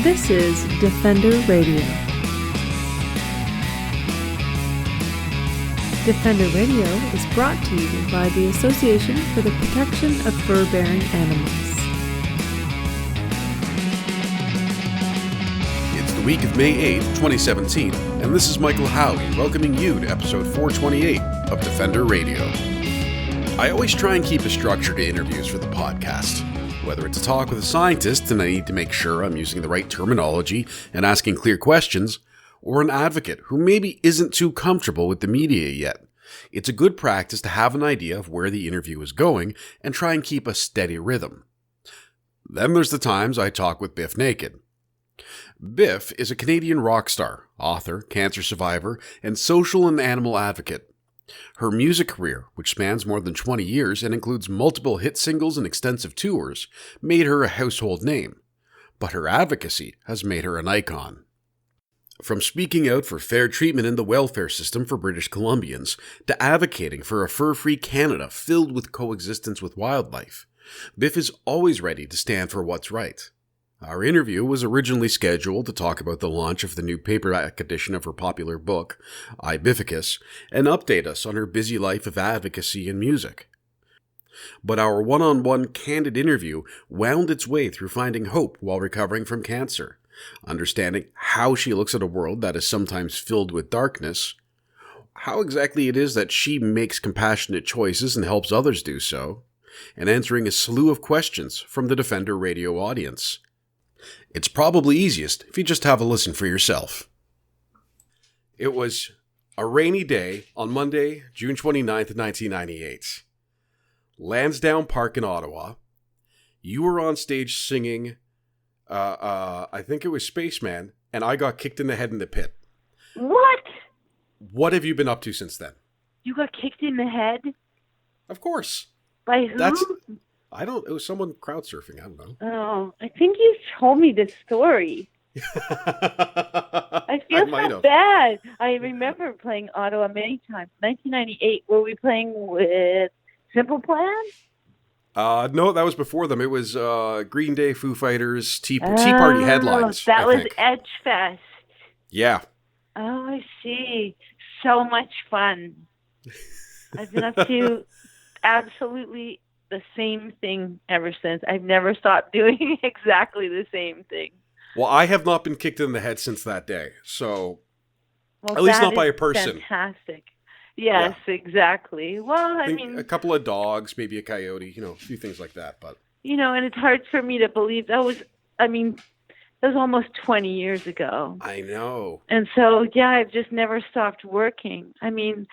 This is Defender Radio. Defender Radio is brought to you by the Association for the Protection of Fur-Bearing Animals. It's the week of May 8th, 2017, and this is Michael Howey welcoming you to episode 428 of Defender Radio. I always try and keep a structure to interviews for the podcast. Whether it's a talk with a scientist and I need to make sure I'm using the right terminology and asking clear questions, or an advocate who maybe isn't too comfortable with the media yet. It's a good practice to have an idea of where the interview is going and try and keep a steady rhythm. Then there's the times I talk with Bif Naked. Bif is a Canadian rock star, author, cancer survivor, and social and animal advocate. Her music career, which spans more than 20 years and includes multiple hit singles and extensive tours, made her a household name. But her advocacy has made her an icon. From speaking out for fair treatment in the welfare system for British Columbians, to advocating for a fur-free Canada filled with coexistence with wildlife, Bif is always ready to stand for what's right. Our interview was originally scheduled to talk about the launch of the new paperback edition of her popular book, Bificus, and update us on her busy life of advocacy and music. But our one-on-one candid interview wound its way through finding hope while recovering from cancer, understanding how she looks at a world that is sometimes filled with darkness, how exactly it is that she makes compassionate choices and helps others do so, and answering a slew of questions from the Defender Radio audience. It's probably easiest if you just have a listen for yourself. It was a rainy day on Monday, June 29th, 1998. Lansdowne Park in Ottawa. You were on stage singing, I think it was Spaceman, and I got kicked in the head in the pit. What? What have you been up to since then? You got kicked in the head? Of course. By who? It was someone crowd surfing, I don't know. Oh, I think you told me this story. I feel so bad. I remember playing Ottawa many times. 1998, were we playing with Simple Plan? No, that was before them. It was Green Day, Foo Fighters, Tea Party headlines. That was Edge Fest. Yeah. Oh, I see. So much fun. I've been up to absolutely the same thing ever since. I've never stopped doing exactly the same thing. Well, I have not been kicked in the head since that day. So, at least not by a person. Fantastic. Yes, yeah. Exactly. Well, I mean, a couple of dogs, maybe a coyote, a few things like that. But and it's hard for me to believe that was almost 20 years ago. I know. And so, yeah, I've just never stopped working. I mean,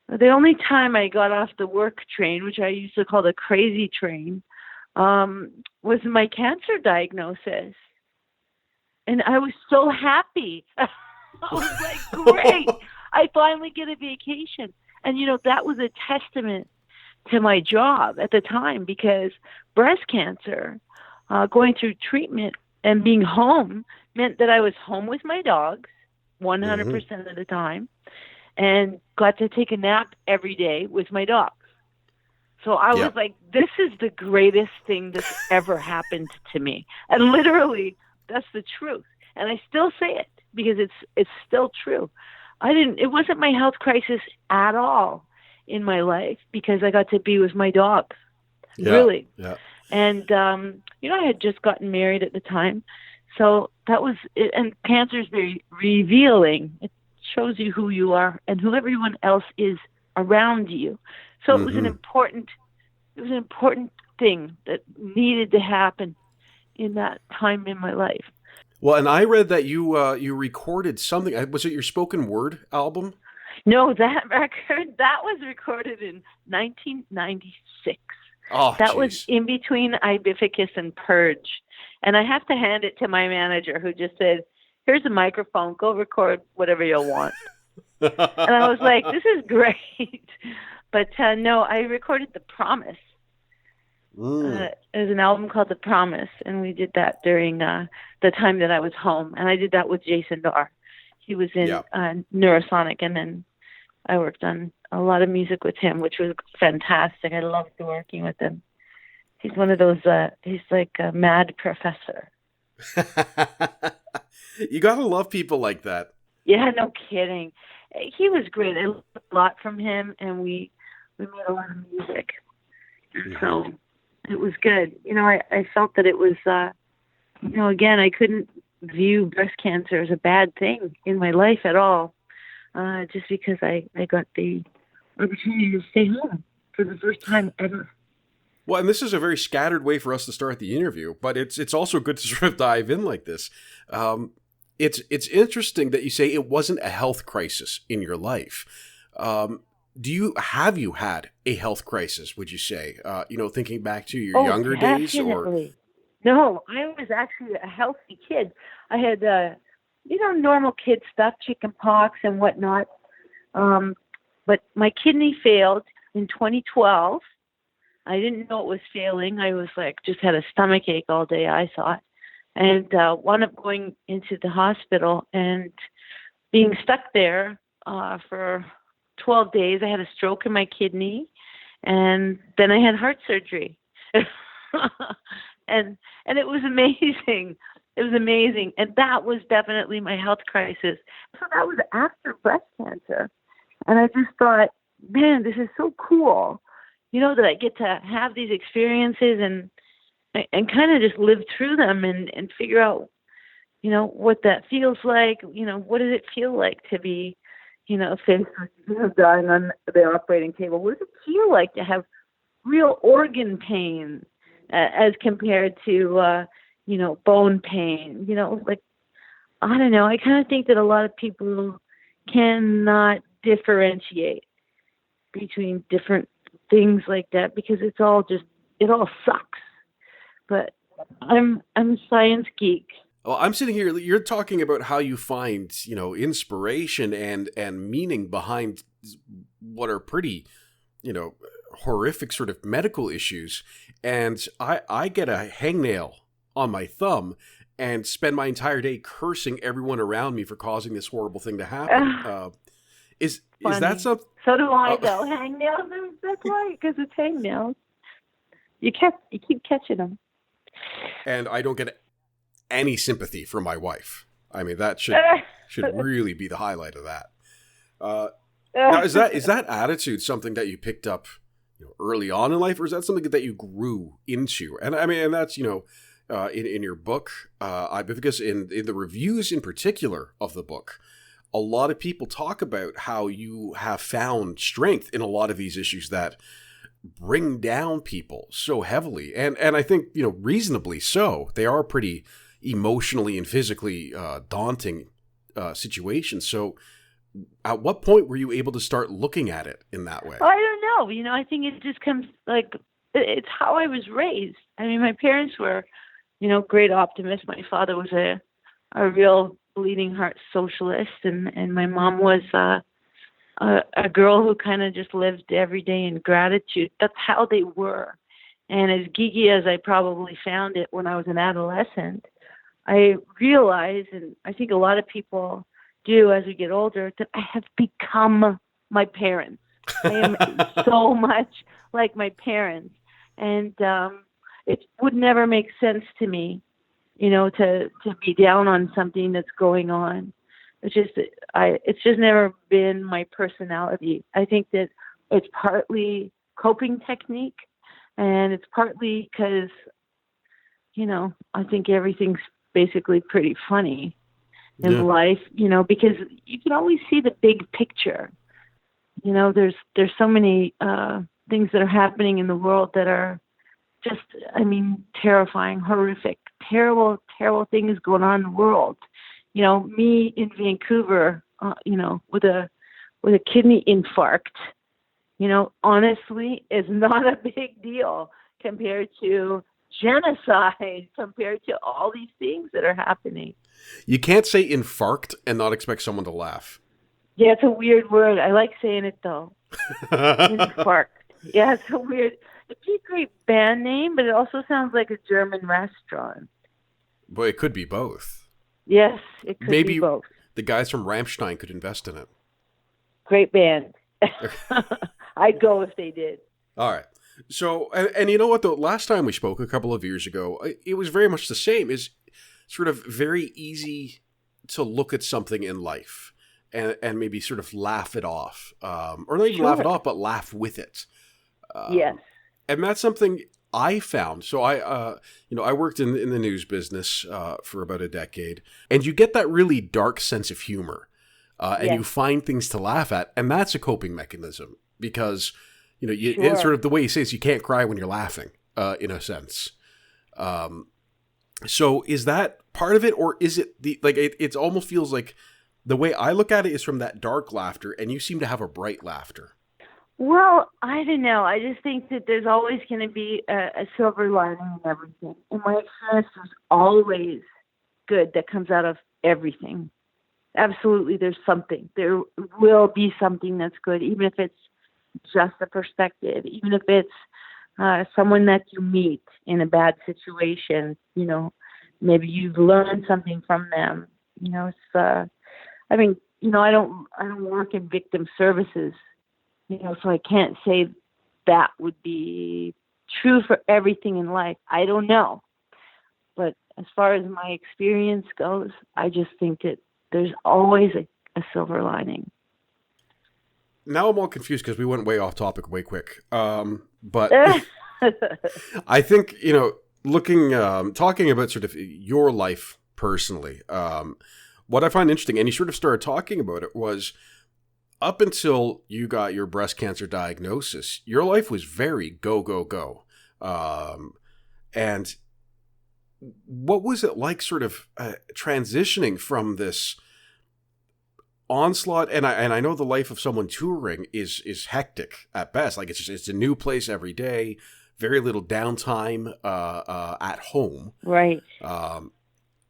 the only time I got off the work train, which I used to call the crazy train, was my cancer diagnosis. And I was so happy. I was like, great. I finally get a vacation. And, that was a testament to my job at the time, because breast cancer, going through treatment and being home meant that I was home with my dogs 100% of the time, and got to take a nap every day with my dogs. So I was like, this is the greatest thing that's ever happened to me. And literally, that's the truth. And I still say it because it's still true. It wasn't my health crisis at all in my life, because I got to be with my dogs. Yeah, really. Yeah. And, I had just gotten married at the time. So that was it. And cancer is very revealing. It shows you who you are and who everyone else is around you. So it was an important thing that needed to happen in that time in my life. Well, and I read that you recorded something. Was it your spoken word album? No, that record, that was recorded in 1996. Oh, that geez. Was in between Bificus and Purge. And I have to hand it to my manager, who just said, here's a microphone, go record whatever you want. And I was like, this is great. But no, I recorded The Promise. It was an album called The Promise, and we did that during the time that I was home. And I did that with Jason Darr. He was in Neurosonic, and then I worked on a lot of music with him, which was fantastic. I loved working with him. He's one of those, he's like a mad professor. You gotta love people like that. Yeah, no kidding. He was great. I learned a lot from him, and we made a lot of music. And so it was good. I felt that it was, again, I couldn't view breast cancer as a bad thing in my life at all, just because I got the opportunity to stay home for the first time ever. Well, and this is a very scattered way for us to start the interview, but it's also good to sort of dive in like this. It's interesting that you say it wasn't a health crisis in your life. Have you had a health crisis, would you say? Thinking back to your younger days? Or no, I was actually a healthy kid. I had, normal kid stuff, chicken pox and whatnot. But my kidney failed in 2012. I didn't know it was failing. I was just had a stomach ache all day, I thought. And wound up going into the hospital and being stuck there for 12 days. I had a stroke in my kidney, and then I had heart surgery. and it was amazing. It was amazing. And that was definitely my health crisis. So that was after breast cancer. And I just thought, man, this is so cool, that I get to have these experiences and kind of just live through them and figure out, what that feels like. What does it feel like to be, faced with dying on the operating table? What does it feel like to have real organ pain as compared to, bone pain? I don't know. I kind of think that a lot of people cannot differentiate between different things like that because it all sucks. But I'm a science geek. Well, I'm sitting here, you're talking about how you find, inspiration and meaning behind what are pretty, horrific sort of medical issues. And I get a hangnail on my thumb and spend my entire day cursing everyone around me for causing this horrible thing to happen. Is that something? So do I, though. Hangnails, that's why, because it's hangnails. You keep catching them. And I don't get any sympathy from my wife. I mean, that should really be the highlight of that. Now, is that attitude something that you picked up early on in life, or is that something that you grew into? And I mean, and that's in your book, Bificus, in the reviews in particular of the book, a lot of people talk about how you have found strength in a lot of these issues that bring down people so heavily. And I think, reasonably so. They are pretty emotionally and physically daunting situations. So at what point were you able to start looking at it in that way? I don't know. I think it just comes it's how I was raised. I mean, my parents were, great optimists. My father was a real bleeding heart socialist, and my mom was a girl who kind of just lived every day in gratitude. That's how they were. And as geeky as I probably found it when I was an adolescent, I realized, and I think a lot of people do as we get older, that I have become my parents. I am so much like my parents. And it would never make sense to me, to be down on something that's going on. It's just never been my personality. I think that it's partly coping technique, and it's partly because, I think everything's basically pretty funny in life, because you can always see the big picture. There's so many things that are happening in the world that are just, terrifying, horrific, terrible, terrible things going on in the world. Me in Vancouver, with a kidney infarct, honestly, is not a big deal compared to genocide, compared to all these things that are happening. You can't say infarct and not expect someone to laugh. Yeah, it's a weird word. I like saying it, though. Infarct. Yeah, it's a weird. It'd be a great band name, but it also sounds like a German restaurant. Well, it could be both. Yes, it could Maybe be both. The guys from Rammstein could invest in it. Great band. I'd go if they did. All right. So, and you know what, though? Last time we spoke a couple of years ago, it was very much the same. Is sort of very easy to look at something in life and maybe sort of laugh it off, or not even laugh it off, but laugh with it. Yes. And that's something I found. So I worked in the news business for about a decade, and you get that really dark sense of humor, and you find things to laugh at, and that's a coping mechanism because it's sort of the way you say is you can't cry when you're laughing, in a sense. So is that part of it, or is it it almost feels like the way I look at it is from that dark laughter, and you seem to have a bright laughter. Well, I don't know. I just think that there's always going to be a silver lining in everything. And my experience is always good that comes out of everything. Absolutely, there's something. There will be something that's good, even if it's just a perspective, even if it's someone that you meet in a bad situation. Maybe you've learned something from them. It's. I don't work in victim services. So I can't say that would be true for everything in life. I don't know. But as far as my experience goes, I just think that there's always a silver lining. Now I'm all confused because we went way off topic way quick. But I think, talking about sort of your life personally, what I find interesting, and you sort of started talking about it, was up until you got your breast cancer diagnosis, your life was very go, go, go. And what was it like sort of transitioning from this onslaught? And I know the life of someone touring is hectic at best. Like it's a new place every day, very little downtime at home. Right.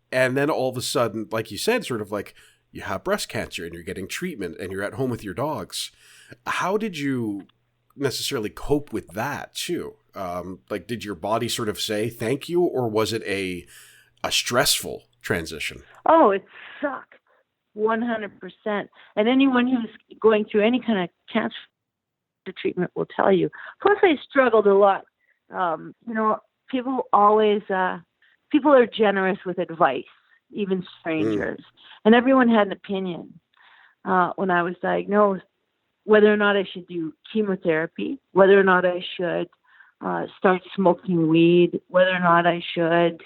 And then all of a sudden, like you said, sort of like, you have breast cancer and you're getting treatment and you're at home with your dogs. How did you necessarily cope with that too? Did your body sort of say thank you, or was it a stressful transition? Oh, it sucked 100%. And anyone who's going through any kind of cancer treatment will tell you. Plus, I struggled a lot. People are generous with advice, even strangers. And everyone had an opinion when I was diagnosed, whether or not I should do chemotherapy, whether or not I should start smoking weed, whether or not I should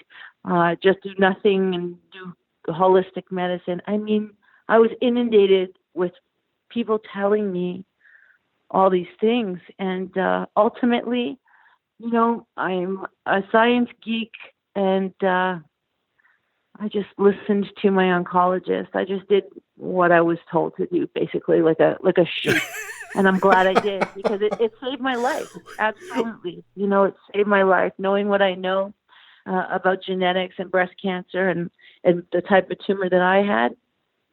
just do nothing and do holistic medicine. I mean, I was inundated with people telling me all these things. And ultimately, I'm a science geek, and I just listened to my oncologist. I just did what I was told to do, basically, like a sheep. And I'm glad I did, because it saved my life. Absolutely. It saved my life. Knowing what I know about genetics and breast cancer and the type of tumor that I had,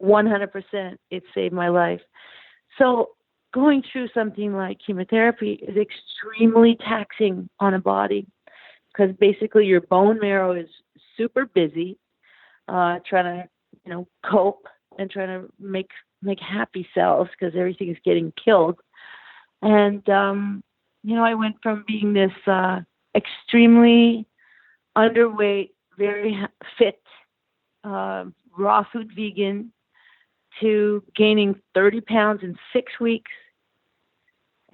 100%, it saved my life. So going through something like chemotherapy is extremely taxing on a body, because basically your bone marrow is super busy, trying to, cope and trying to make happy cells, because everything is getting killed. And, I went from being this extremely underweight, very fit, raw food vegan, to gaining 30 pounds in 6 weeks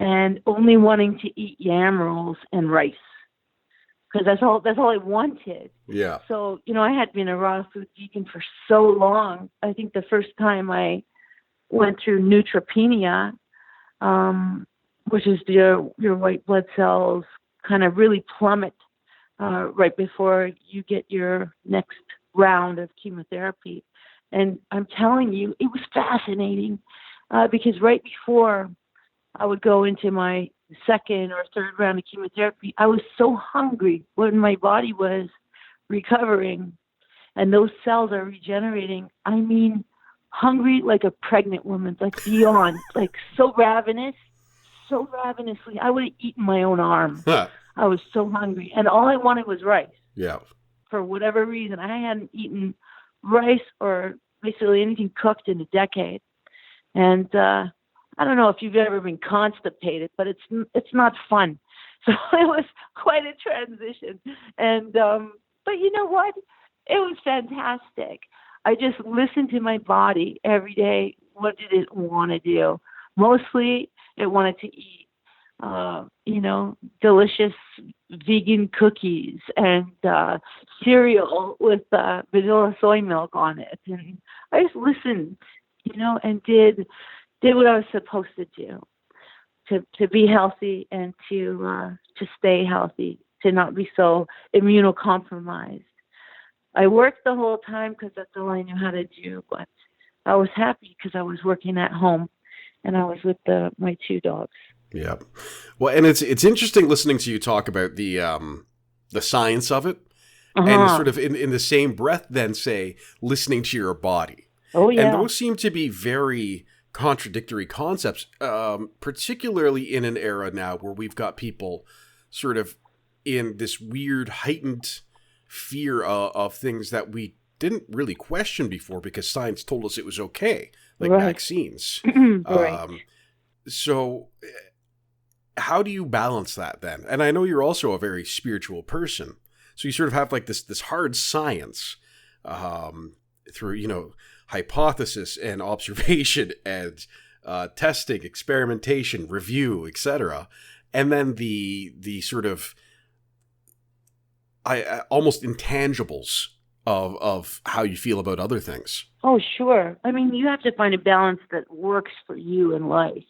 and only wanting to eat yam rolls and rice, because that's all I wanted. Yeah. So, I had been a raw food vegan for so long. I think the first time I went through neutropenia, which is your white blood cells kind of really plummet right before you get your next round of chemotherapy. And I'm telling you, it was fascinating because right before I would go into my second or third round of chemotherapy, I was so hungry when my body was recovering and those cells are regenerating. I mean, hungry like a pregnant woman, like beyond, like so ravenously. I would have eaten my own arm. I was so hungry. And all I wanted was rice. Yeah. For whatever reason, I hadn't eaten rice or basically anything cooked in a decade. And I don't know if you've ever been constipated, but it's not fun. So it was quite a transition. And but you know what? It was fantastic. I just listened to my body every day. What did it want to do? Mostly, it wanted to eat, delicious vegan cookies and cereal with vanilla soy milk on it. And I just listened, and did what I was supposed to do to be healthy and to stay healthy, to not be so immunocompromised. I worked the whole time because that's all I knew how to do, but I was happy because I was working at home and I was with my two dogs. Yeah. Well, and it's interesting listening to you talk about the science of it, and sort of in the same breath then say listening to your body. Oh, yeah. And those seem to be very contradictory concepts, particularly in an era now where we've got people sort of in this weird heightened fear of things that we didn't really question before because science told us it was okay, like vaccines. Right. So how do you balance that then? And I know you're also a very spiritual person. So you sort of have like this hard science through, hypothesis and observation and testing, experimentation, review, etc. And then the sort of almost intangibles of how you feel about other things. Oh, sure. I mean, you have to find a balance that works for you in life.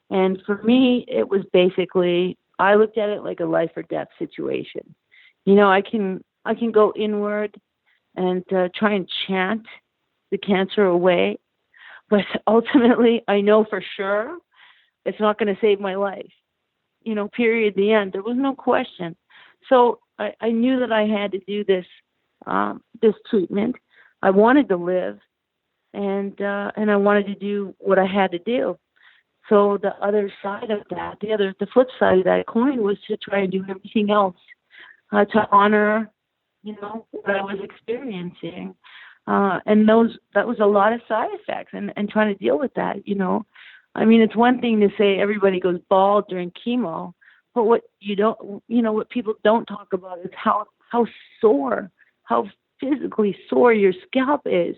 And for me, it was basically, I looked at it like a life or death situation. I can go inward and try and chant the cancer away, but ultimately, I know for sure it's not going to save my life. Period. The end. There was no question. So I knew that I had to do this treatment. I wanted to live, and I wanted to do what I had to do. So the other side of that, the flip side of that coin was to try and do everything else to honor, what I was experiencing. And that was a lot of side effects and trying to deal with that, I mean, it's one thing to say everybody goes bald during chemo, but what what people don't talk about is how sore, how physically sore your scalp is.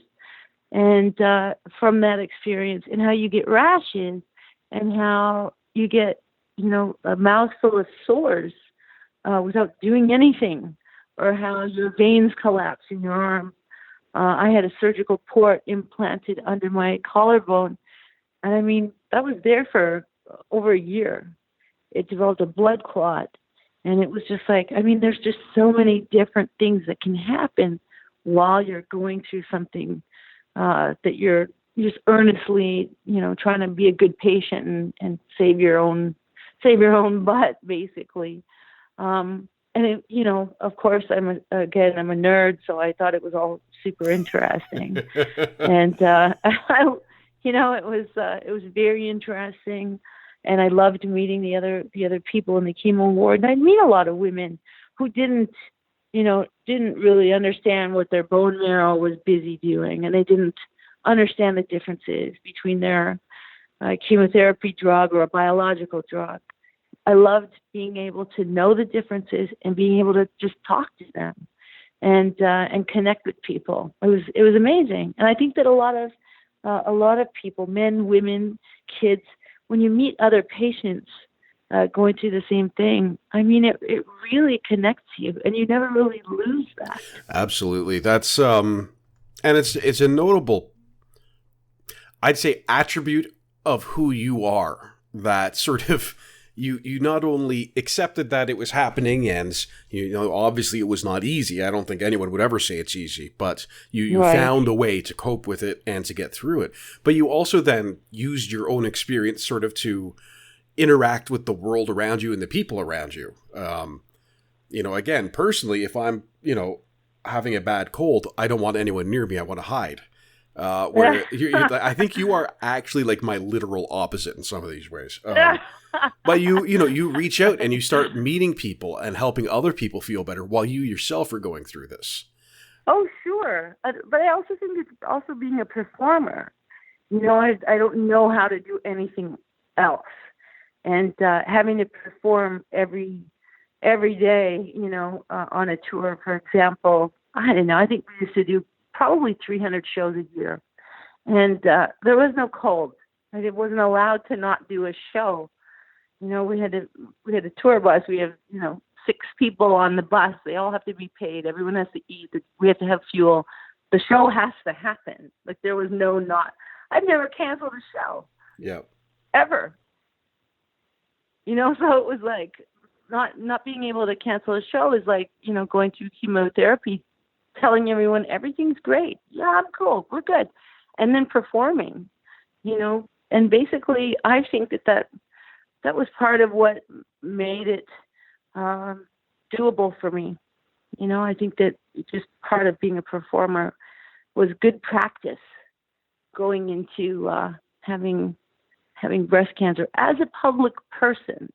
And from that experience and how you get rashes and how you get, a mouthful of sores without doing anything, or how your veins collapse in your arm. I had a surgical port implanted under my collarbone. And I mean, that was there for over a year. It developed a blood clot. And it was just like, I mean, there's just so many different things that can happen while you're going through something that you're just earnestly, trying to be a good patient and save your own butt, basically. And of course, I'm a nerd, so I thought it was all super interesting. And it was very interesting, and I loved meeting the other people in the chemo ward. And I'd meet a lot of women who didn't really understand what their bone marrow was busy doing, and they didn't understand the differences between their chemotherapy drug or a biological drug. I loved being able to know the differences and being able to just talk to them and connect with people. It was amazing. And I think that a lot of people, men, women, kids, when you meet other patients going through the same thing, I mean, it really connects you, and you never really lose that. Absolutely. That's and it's a notable, I'd say, attribute of who you are, that sort of you not only accepted that it was happening, and obviously it was not easy. I don't think anyone would ever say it's easy, but you Right. found a way to cope with it and to get through it. But you also then used your own experience sort of to interact with the world around you and the people around you. Again, personally, if I'm, having a bad cold, I don't want anyone near me. I want to hide. I think you are actually like my literal opposite in some of these ways. But you reach out and you start meeting people and helping other people feel better while you yourself are going through this. Oh, sure. But I also think it's also being a performer. I don't know how to do anything else. And having to perform every day, on a tour, for example, I don't know. I think we used to do probably 300 shows a year. And there was no cold. I wasn't allowed to not do a show. We had a tour bus. We have, 6 people on the bus. They all have to be paid. Everyone has to eat. We have to have fuel. The show has to happen. Like, there was no not. I've never canceled a show. Yeah. Ever. So it was like not being able to cancel a show is like, going through chemotherapy, telling everyone everything's great. Yeah, I'm cool. We're good. And then performing, and basically I think that was part of what made it doable for me. I think that just part of being a performer was good practice going into having breast cancer as a public person.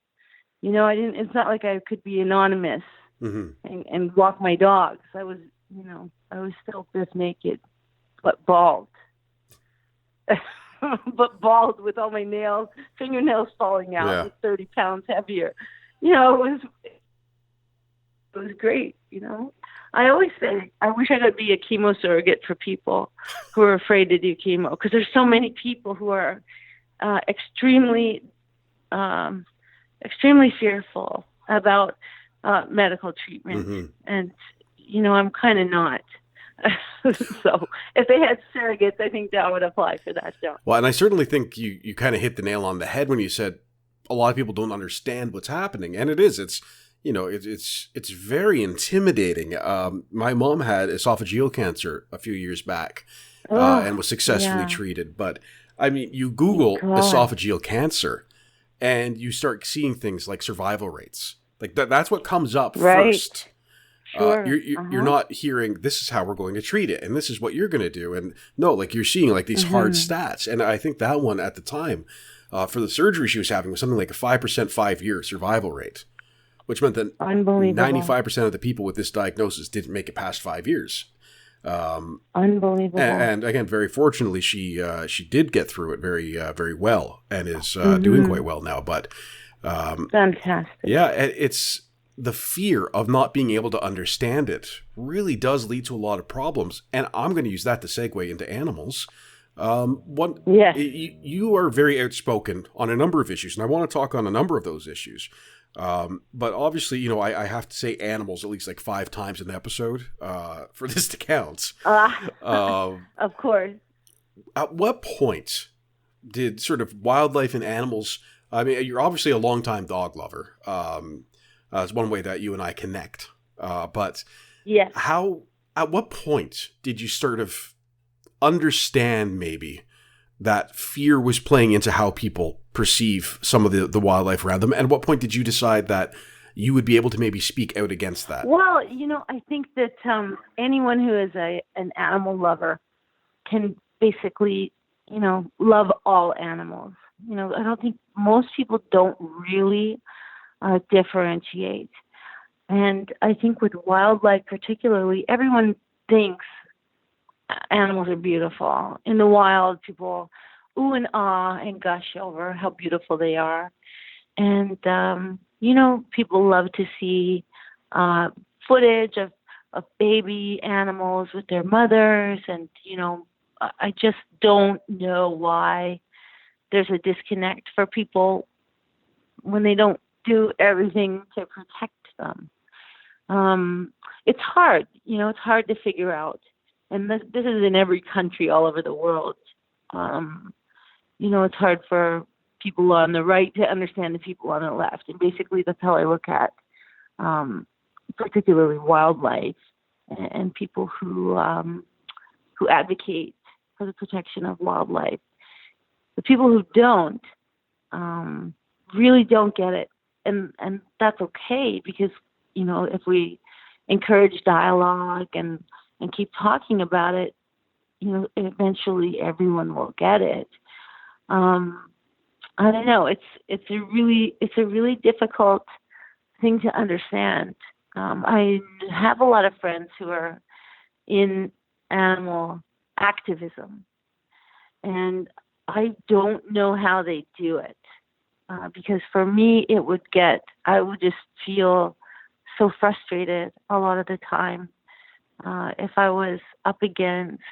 It's not like I could be anonymous and walk my dogs. I was still Bif Naked, but bald. But bald with all my fingernails falling out, with 30 pounds heavier. It was great, I always say, I wish I could be a chemo surrogate for people who are afraid to do chemo, because there's so many people who are extremely fearful about medical treatment. And, I'm kind of not. So if they had surrogates, I think that would apply for that job. Well, and I certainly think you kind of hit the nail on the head when you said a lot of people don't understand what's happening. And it is. It's very intimidating. My mom had esophageal cancer a few years back and was successfully treated. But, I mean, you Google esophageal cancer and you start seeing things like survival rates. Like that's what comes up first. Sure. You're not hearing, this is how we're going to treat it, and this is what you're going to do. And no, like you're seeing like these hard stats. And I think that one at the time for the surgery she was having was something like a 5% 5-year survival rate, which meant that 95% of the people with this diagnosis didn't make it past 5 years. Unbelievable. And again, very fortunately, she did get through it very well and is doing quite well now. But fantastic. Yeah, it's the fear of not being able to understand it really does lead to a lot of problems. And I'm going to use that to segue into animals. You are very outspoken on a number of issues, and I want to talk on a number of those issues. But obviously, I have to say animals at least like 5 times an episode for this to count. Of course. At what point did sort of wildlife and animals, I mean, you're obviously a longtime dog lover. It's one way that you and I connect. But yes. At what point did you sort of understand maybe that fear was playing into how people perceive some of the wildlife around them? And at what point did you decide that you would be able to maybe speak out against that? Well, I think that anyone who is an animal lover can basically, love all animals. I don't think most people don't really differentiate. And I think with wildlife particularly, everyone thinks animals are beautiful. In the wild, people ooh and ah and gush over how beautiful they are. And, people love to see footage of baby animals with their mothers. And, I just don't know why there's a disconnect for people when they don't do everything to protect them. It's hard, it's hard to figure out. And this is in every country all over the world. It's hard for people on the right to understand the people on the left. And basically that's how I look at particularly wildlife and people who advocate for the protection of wildlife. The people who don't really don't get it. And that's okay, because, if we encourage dialogue and keep talking about it, eventually everyone will get it. I don't know. It's a really difficult thing to understand. I have a lot of friends who are in animal activism, and I don't know how they do it. Because for me, I would just feel so frustrated a lot of the time if I was up against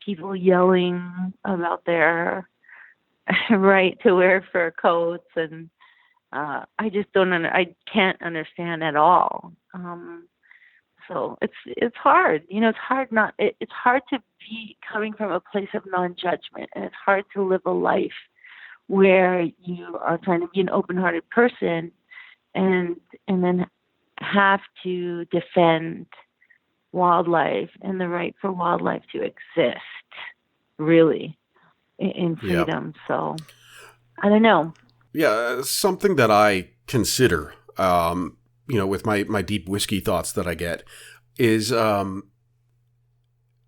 people yelling about their right to wear fur coats, and I just I can't understand at all. So it's hard, it's hard it's hard to be coming from a place of non-judgment, and it's hard to live a life where you are trying to be an open-hearted person, and then have to defend wildlife and the right for wildlife to exist, really, in freedom. Yep. So I don't know. Yeah, something that I consider, with my deep whiskey thoughts that I get, is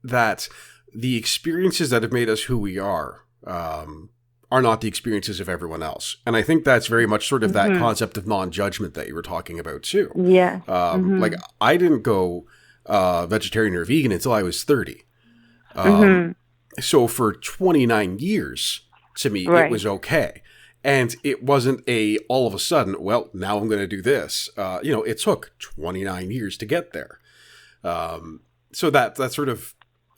that the experiences that have made us who we are not the experiences of everyone else. And I think that's very much sort of that concept of non-judgment that you were talking about too. Yeah. Like, I didn't go vegetarian or vegan until I was 30. So for 29 years, to me, it was okay. And it wasn't all of a sudden, well, now I'm going to do this. It took 29 years to get there. So that's sort of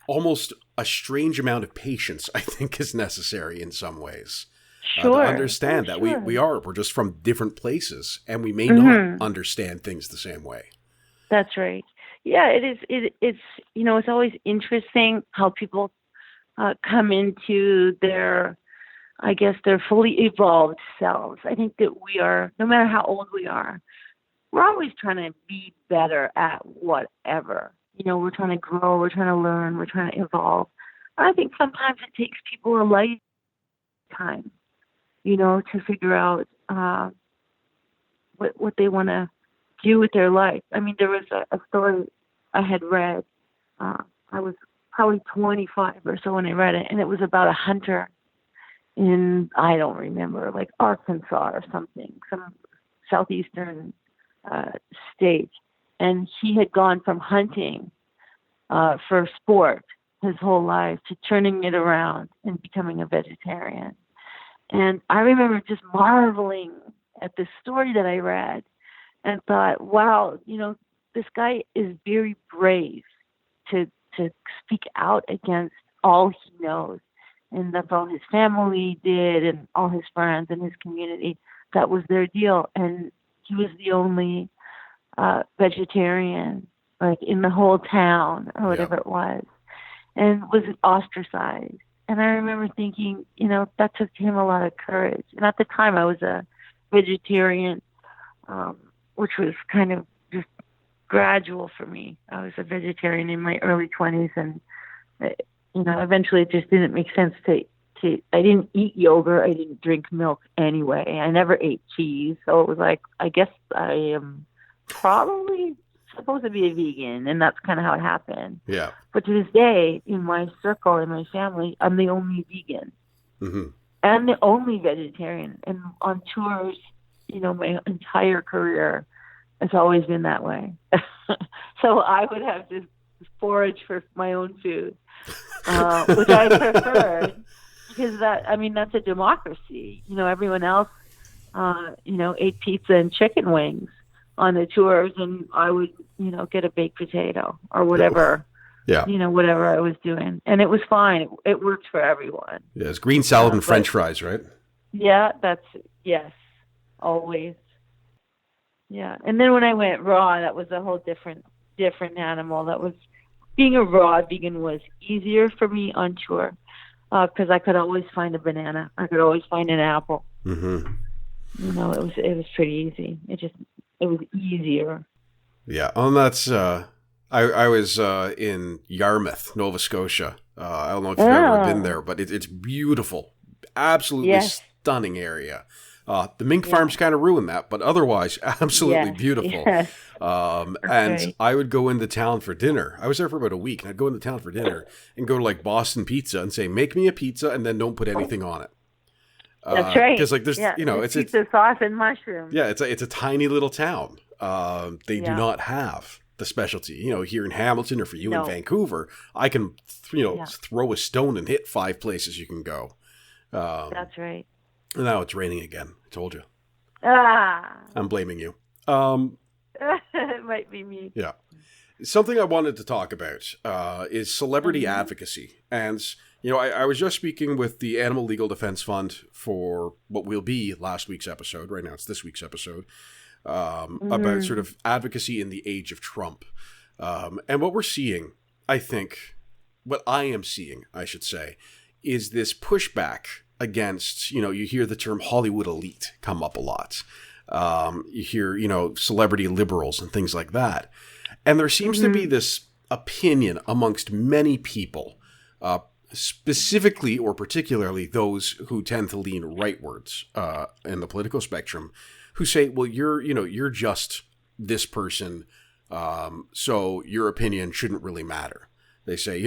almost a strange amount of patience, I think, is necessary in some ways. To understand that we're just from different places, and we may not understand things the same way. That's right. Yeah, it is. It's it's always interesting how people come into their fully evolved selves. I think that we are, no matter how old we are, we're always trying to be better at whatever. We're trying to grow, we're trying to learn, we're trying to evolve. I think sometimes it takes people a lifetime, to figure out what they want to do with their life. I mean, there was a story I had read. I was probably 25 or so when I read it, and it was about a hunter in, I don't remember, like Arkansas or something, some southeastern state. And he had gone from hunting for sport his whole life to turning it around and becoming a vegetarian. And I remember just marveling at this story that I read and thought, wow, this guy is very brave to speak out against all he knows. And that's all his family did, and all his friends and his community. That was their deal. And he was the only vegetarian, like, in the whole town or whatever it was, and was ostracized. And I remember thinking, that took him a lot of courage. And at the time I was a vegetarian, which was kind of just gradual for me. I was a vegetarian in my early 20s, and eventually it just didn't make sense to I didn't eat yogurt. I didn't drink milk anyway. I never ate cheese. So it was like, I guess I am probably supposed to be a vegan, and that's kind of how it happened. Yeah. But to this day, in my circle, in my family, I'm the only vegan. And the only vegetarian. And on tours, my entire career, it's always been that way. So I would have to forage for my own food. Which I preferred, because that's a democracy. Everyone else, ate pizza and chicken wings on the tours, and I would, get a baked potato or whatever, whatever I was doing. And it was fine. It worked for everyone. Yeah, it's green salad and French fries, right? Yeah, yes, always. Yeah. And then when I went raw, that was a whole different animal. That was, being a raw vegan was easier for me on tour because I could always find a banana. I could always find an apple. It was pretty easy. It was easier. Yeah, and that's I was in Yarmouth, Nova Scotia. I don't know if you've ever been there, but it's beautiful, absolutely stunning area. The mink farms kind of ruined that, but otherwise, absolutely beautiful. Yes. And I would go into town for dinner. I was there for about a week, and I'd go into town for dinner and go to like Boston Pizza and say, make me a pizza and then don't put anything on it. That's right. Because like there's, it's pizza sauce and mushrooms. Yeah, it's a tiny little town. They do not have the specialty. Here in Hamilton or for you in Vancouver, I can, throw a stone and hit 5 places you can go. That's right. Now it's raining again. I told you. I'm blaming you. It might be me. Yeah. Something I wanted to talk about is celebrity advocacy. And, I was just speaking with the Animal Legal Defense Fund for what will be last week's episode. Right now it's this week's episode. About sort of advocacy in the age of Trump. And what we're seeing, I think, what I am seeing, I should say, is this pushback against, you hear the term Hollywood elite come up a lot. You hear, celebrity liberals and things like that. And there seems to be this opinion amongst many people, specifically or particularly those who tend to lean rightwards in the political spectrum, who say, well, you're just this person, so your opinion shouldn't really matter. They say,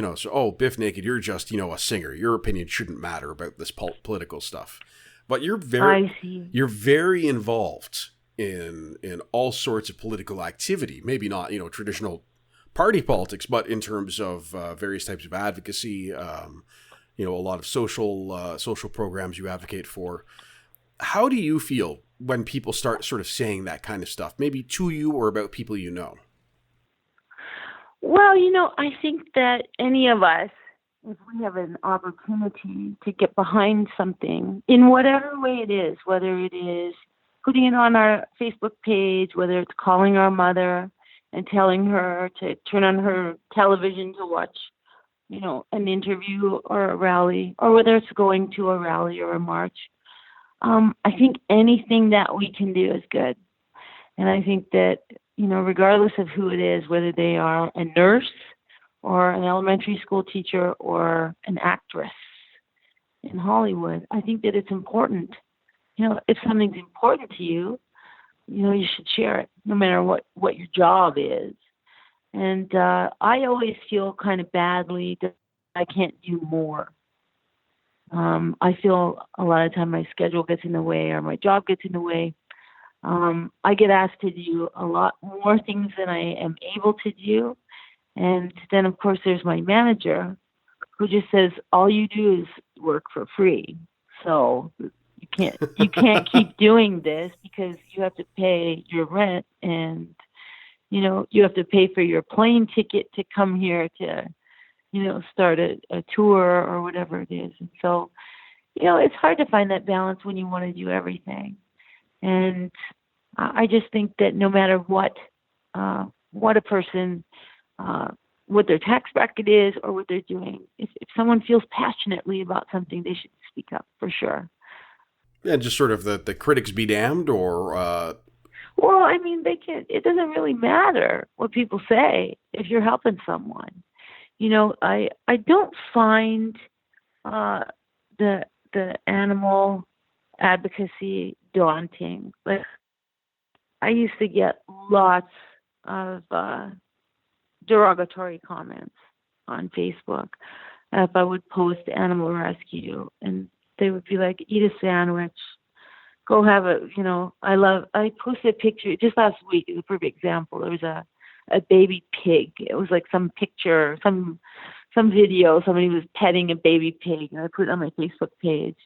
Bif Naked, you're just, a singer. Your opinion shouldn't matter about this political stuff. But you're very involved in all sorts of political activity. Maybe not, traditional party politics, but in terms of various types of advocacy, a lot of social programs you advocate for. How do you feel when people start sort of saying that kind of stuff, maybe to you or about people you know? Well, I think that any of us, if we have an opportunity to get behind something in whatever way it is, whether it is putting it on our Facebook page, whether it's calling our mother and telling her to turn on her television to watch, an interview or a rally, or whether it's going to a rally or a march, I think anything that we can do is good. And I think that, regardless of who it is, whether they are a nurse or an elementary school teacher or an actress in Hollywood, I think that it's important. If something's important to you, you should share it, no matter what your job is. And I always feel kind of badly that I can't do more. I feel a lot of time my schedule gets in the way or my job gets in the way. I get asked to do a lot more things than I am able to do. And then, of course, there's my manager who just says, all you do is work for free. So you can't keep doing this because you have to pay your rent and, you have to pay for your plane ticket to come here to, start a tour or whatever it is. And so, it's hard to find that balance when you want to do everything. And I just think that no matter what a person, what their tax bracket is or what they're doing, if someone feels passionately about something, they should speak up for sure. Yeah, just sort of the critics be damned, or... Well, I mean, it doesn't really matter what people say if you're helping someone. I don't find the animal advocacy daunting. Like, I used to get lots of derogatory comments on Facebook if I would post animal rescue, and they would be like, eat a sandwich, go have a, I posted a picture just last week, is a perfect example. There was a baby pig. It was like some picture, some video, somebody was petting a baby pig, and I put it on my Facebook page.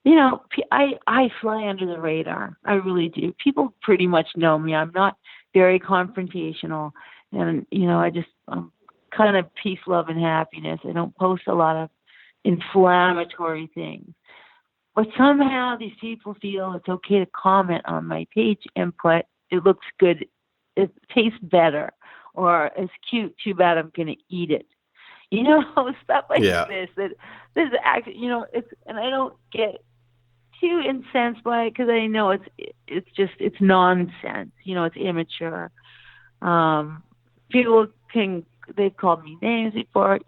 I fly under the radar. I really do. People pretty much know me. I'm not very confrontational, and, I'm kind of peace, love, and happiness. I don't post a lot of inflammatory things. But somehow these people feel it's okay to comment on my page and put, it looks good, it tastes better, or it's cute, too bad I'm going to eat it. Stuff like this. That this is actually, and I don't get too incensed by it because I know it's nonsense. It's immature. People they've called me names before,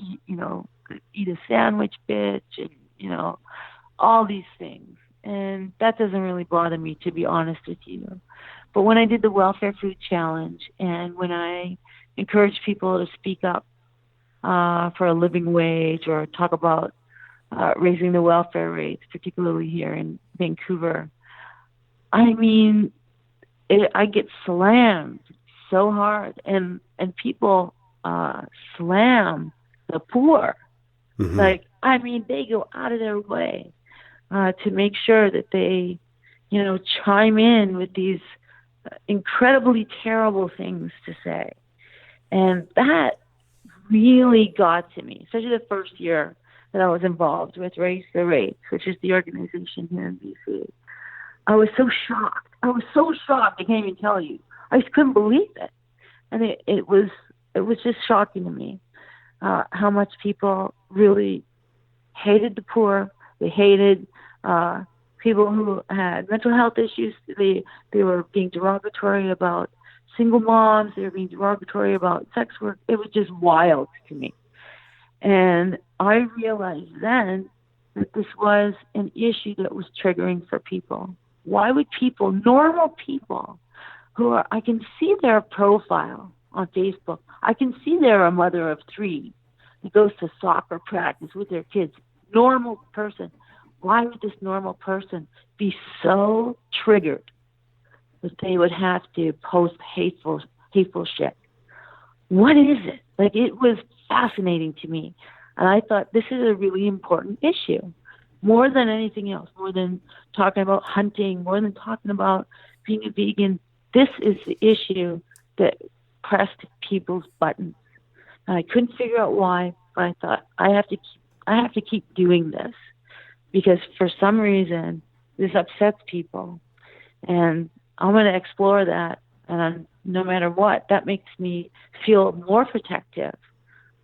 eat a sandwich, bitch, and, all these things. And that doesn't really bother me, to be honest with you. But when I did the Welfare Food Challenge, and when I encouraged people to speak up for a living wage or talk about raising the welfare rates, particularly here in Vancouver, I mean, I get slammed so hard, and people slam the poor. Mm-hmm. Like, I mean, they go out of their way to make sure that they, chime in with these incredibly terrible things to say. And that really got to me, especially the first year that I was involved with Raise the Rates, which is the organization here in BC. I was so shocked. I can't even tell you. I just couldn't believe it. And it was just shocking to me how much people really hated the poor. They hated people who had mental health issues. They were being derogatory about single moms. They were being derogatory about sex work. It was just wild to me. And I realized then that this was an issue that was triggering for people. Why would people, normal people, I can see their profile on Facebook. I can see they're a mother of 3 that goes to soccer practice with their kids. Normal person. Why would this normal person be so triggered that they would have to post hateful shit? What is it? Like, it was fascinating to me. And I thought, this is a really important issue. More than anything else, more than talking about hunting, more than talking about being a vegan, this is the issue that pressed people's buttons. And I couldn't figure out why, but I thought, I have to keep doing this, because for some reason this upsets people, and I'm going to explore that. And no matter what, that makes me feel more protective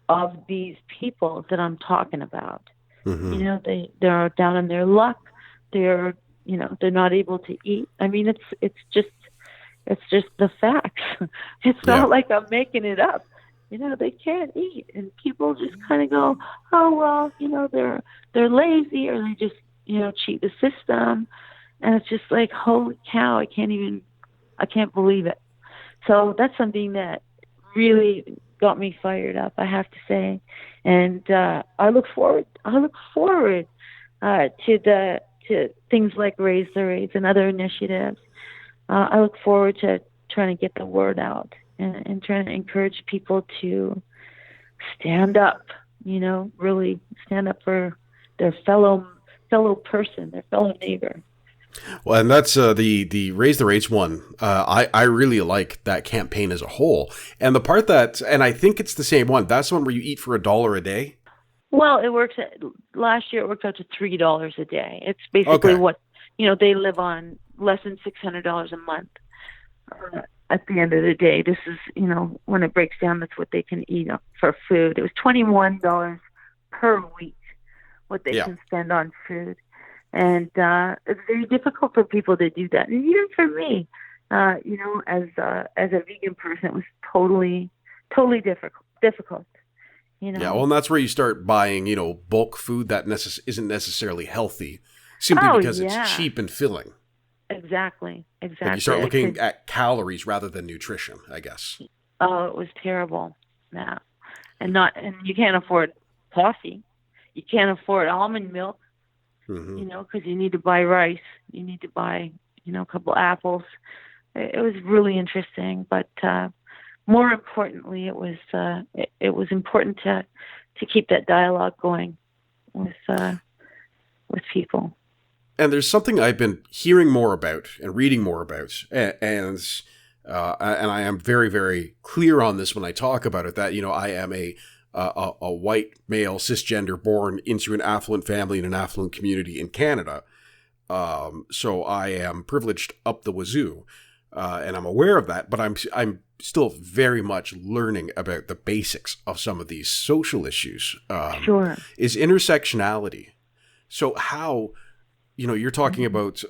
of these people that I'm talking about. Mm-hmm. You know, they're down in their luck. They're not able to eat. I mean, it's just the facts. It's not like I'm making it up. You know, they can't eat, and people just kind of go, oh well, you know, they're lazy, or they just, you know, cheat the system, and it's just like, holy cow, I can't believe it. So that's something that really got me fired up, I have to say, and I look forward to things like Raise the Rates and other initiatives. I look forward to trying to get the word out and trying to encourage people to stand up, you know, really stand up for their fellow person, their fellow neighbor. Well, and that's the Raise the Rates one. I really like that campaign as a whole. And the part and I think it's the same one, that's the one where you eat for $1 a day? Well, last year it worked out to $3 a day. It's basically what, you know, they live on less than $600 a month. At the end of the day, this is, you know, when it breaks down, that's what they can eat for food. It was $21 per week what they can spend on food. And it's very difficult for people to do that. And even for me, you know, as a vegan person, it was totally difficult. You know? Yeah, well, and that's where you start buying, you know, bulk food that isn't necessarily healthy, simply because it's cheap and filling. Exactly. Like you start looking at calories rather than nutrition, I guess. Oh, it was terrible. Yeah, and you can't afford coffee. You can't afford almond milk. Mm-hmm. You know, because you need to buy rice. You need to buy, you know, a couple apples. It was really interesting, but more importantly, it was important to keep that dialogue going with people. And there's something I've been hearing more about and reading more about, and I am very, very clear on this when I talk about it, that, you know, I am a white male cisgender born into an affluent family in an affluent community in Canada. So I am privileged up the wazoo, and I'm aware of that, but I'm still very much learning about the basics of some of these social issues. Sure. Is intersectionality. So how, you know, you're talking about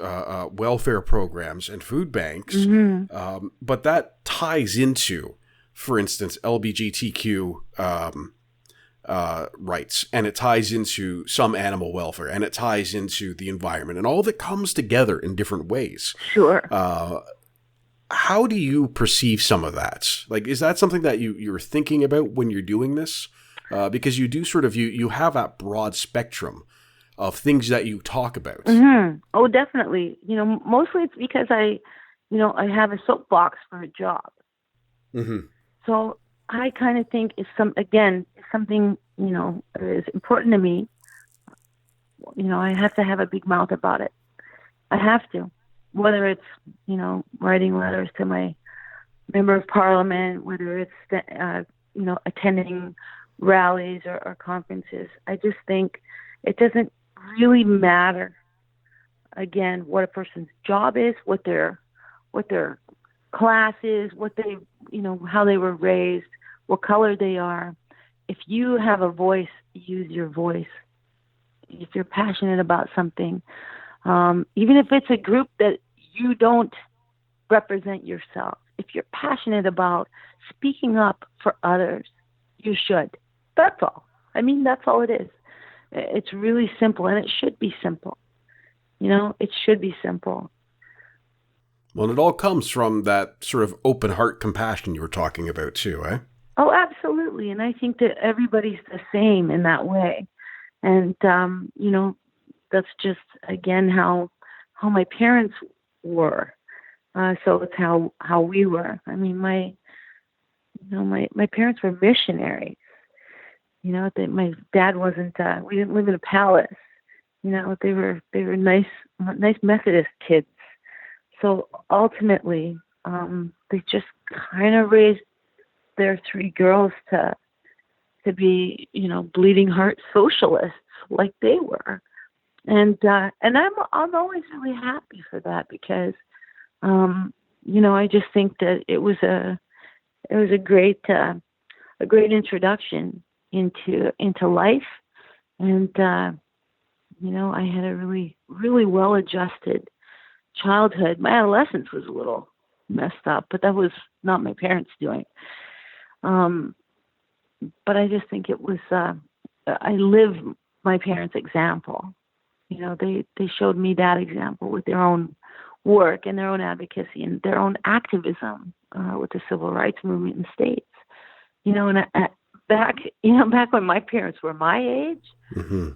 welfare programs and food banks, but that ties into, for instance, LGBTQ rights, and it ties into some animal welfare, and it ties into the environment, and all of it comes together in different ways. Sure. How do you perceive some of that? Like, is that something that you're thinking about when you're doing this? Because you do sort of, you have that broad spectrum of things that you talk about. Mm-hmm. Oh, definitely. You know, mostly it's because I have a soapbox for a job. Mm-hmm. So I kind of think if something, you know, is important to me, you know, I have to have a big mouth about it. I have to, whether it's, you know, writing letters to my member of parliament, whether it's attending rallies or conferences. I just think it doesn't really matter, again, what a person's job is, what their class is, what they, how they were raised, what color they are. If you have a voice, use your voice. If you're passionate about something, even if it's a group that you don't represent yourself, if you're passionate about speaking up for others, you should. That's all. I mean, that's all it is. It's really simple, and it should be simple. It should be simple. Well, it all comes from that sort of open heart compassion you were talking about too, eh? Oh, absolutely. And I think that everybody's the same in that way. And, that's just, again, how my parents were. So it's how we were. I mean, my parents were missionaries. My dad wasn't, we didn't live in a palace. They were nice Methodist kids. So ultimately, they just kind of raised their three girls to be, bleeding heart socialists like they were. And I'm always really happy for that because, I just think that it was a great introduction into life. And, I had a really, really well-adjusted childhood. My adolescence was a little messed up, but that was not my parents' doing. But I just think it was, I lived my parents' example. They showed me that example with their own work and their own advocacy and their own activism with the civil rights movement in the States. And back when my parents were my age, mm-hmm.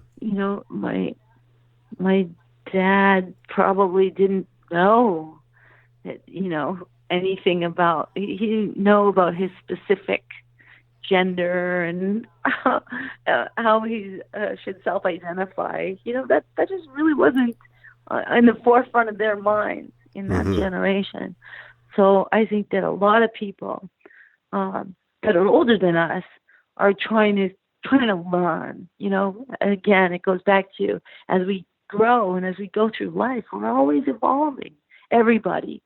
My dad probably didn't know that, anything about, he didn't know about his specific gender and how he should self-identify. That just really wasn't in the forefront of their minds in that mm-hmm. generation. So I think that a lot of people that are older than us are trying to learn. Again, it goes back to as we grow and as we go through life, we're always evolving. Everybody,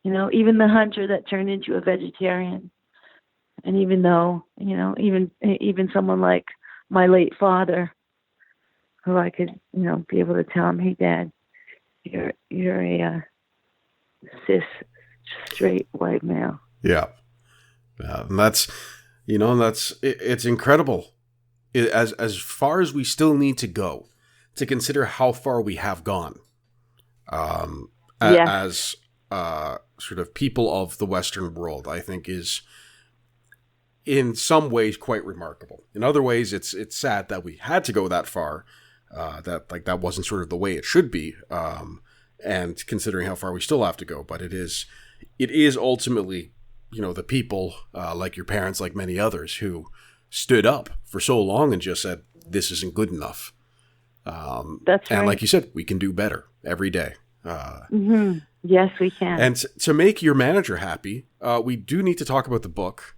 even the hunter that turned into a vegetarian. And even though, even someone like my late father, who I could, be able to tell him, hey, Dad, you're a cis, straight white male. Yeah. And that's, it's incredible. As far as we still need to go to consider how far we have gone as sort of people of the Western world, I think is in some ways quite remarkable. In other ways, it's sad that we had to go that far, that wasn't sort of the way it should be, and considering how far we still have to go. But it is ultimately, the people like your parents, like many others, who stood up for so long and just said, this isn't good enough. That's right. And like you said, we can do better every day. Mm-hmm. Yes, we can. And to make your manager happy, we do need to talk about the book.